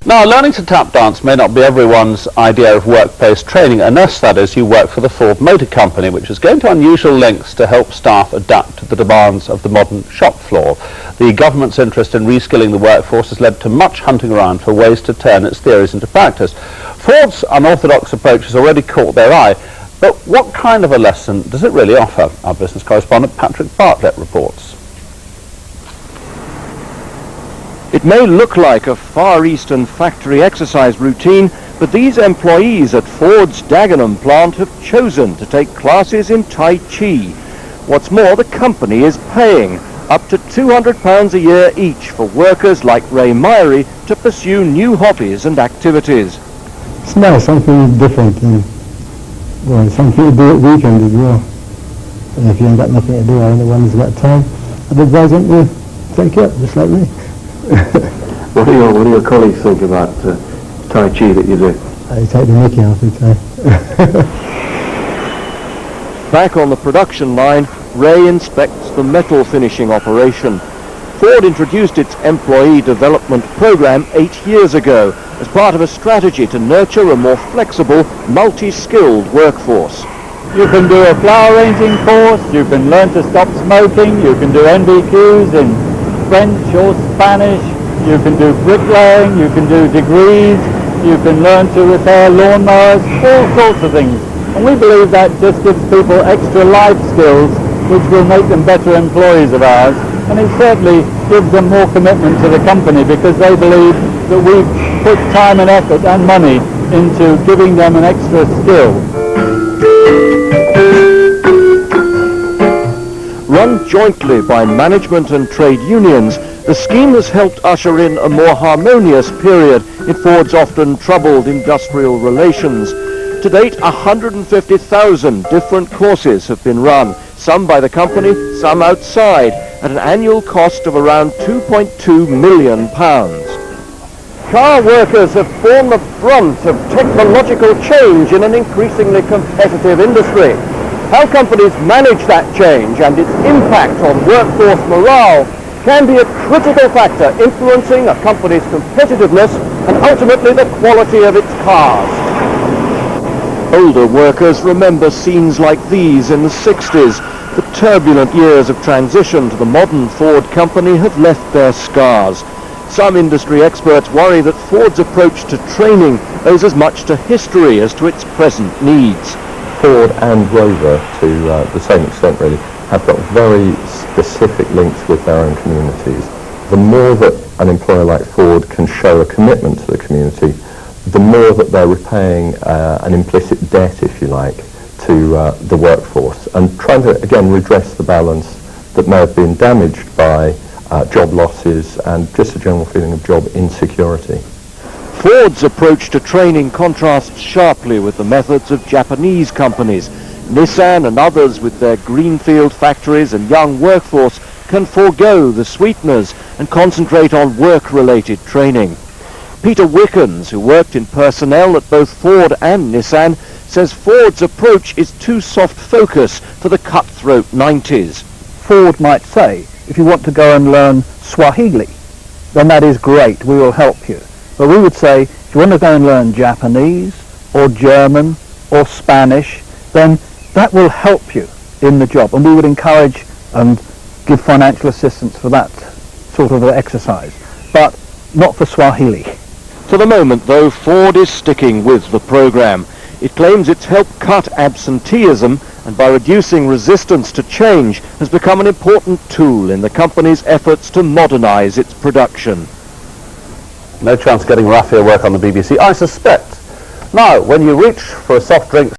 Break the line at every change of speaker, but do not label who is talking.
Now, learning to tap dance may not be everyone's idea of workplace training, unless, that is, you work for the Ford Motor Company, which is going to unusual lengths to help staff adapt to the demands of the modern shop floor. The government's interest in reskilling the workforce has led to much hunting around for ways to turn its theories into practice. Ford's unorthodox approach has already caught their eye, but what kind of a lesson does it really offer? Our business correspondent Patrick Bartlett reports.
It may look like a Far Eastern factory exercise routine, but these employees at Ford's Dagenham plant have chosen to take classes in Tai Chi. What's more, the company is paying up to £200 a year each for workers like Ray Myrie to pursue new hobbies and activities.
It's nice, something different, and well, some people do it weekend as well. And if you ain't got nothing to do, I'm the one who's got time. I'd advise them to take it up, just like me.
What do your colleagues think about Tai Chi that you do?
I take the mickey off the time.
Back on the production line, Ray inspects the metal finishing operation. Ford introduced its employee development program 8 years ago as part of a strategy to nurture a more flexible, multi-skilled workforce.
You can do a flower arranging course, you can learn to stop smoking, you can do NVQs in French or Spanish, you can do bricklaying, you can do degrees, you can learn to repair lawnmowers, all sorts of things. And we believe that just gives people extra life skills which will make them better employees of ours. And it certainly gives them more commitment to the company because they believe that we put time and effort and money into giving them an extra skill.
Run jointly by management and trade unions, the scheme has helped usher in a more harmonious period in Ford's often troubled industrial relations. To date, 150,000 different courses have been run, some by the company, some outside, at an annual cost of around £2.2 million. Car workers have borne the brunt of technological change in an increasingly competitive industry. How companies manage that change and its impact on workforce morale can be a critical factor influencing a company's competitiveness and ultimately the quality of its cars. Older workers remember scenes like these in the 60s. The turbulent years of transition to the modern Ford company have left their scars. Some industry experts worry that Ford's approach to training owes as much to history as to its present needs.
Ford and Rover, to the same extent really, have got very specific links with their own communities. The more that an employer like Ford can show a commitment to the community, the more that they're repaying an implicit debt, if you like, to the workforce, and trying to, again, redress the balance that may have been damaged by job losses and just a general feeling of job insecurity.
Ford's approach to training contrasts sharply with the methods of Japanese companies. Nissan and others with their greenfield factories and young workforce can forego the sweeteners and concentrate on work-related training. Peter Wickens, who worked in personnel at both Ford and Nissan, says Ford's approach is too soft-focus for the cutthroat 90s.
Ford might say, if you want to go and learn Swahili, then that is great, we will help you. But we would say, if you want to go and learn Japanese or German or Spanish, then that will help you in the job. And we would encourage and give financial assistance for that sort of exercise, but not for Swahili.
For the moment, though, Ford is sticking with the program. It claims it's helped cut absenteeism and by reducing resistance to change has become an important tool in the company's efforts to modernize its production.
No chance of getting raffier work on the BBC, I suspect. Now, when you reach for a soft drink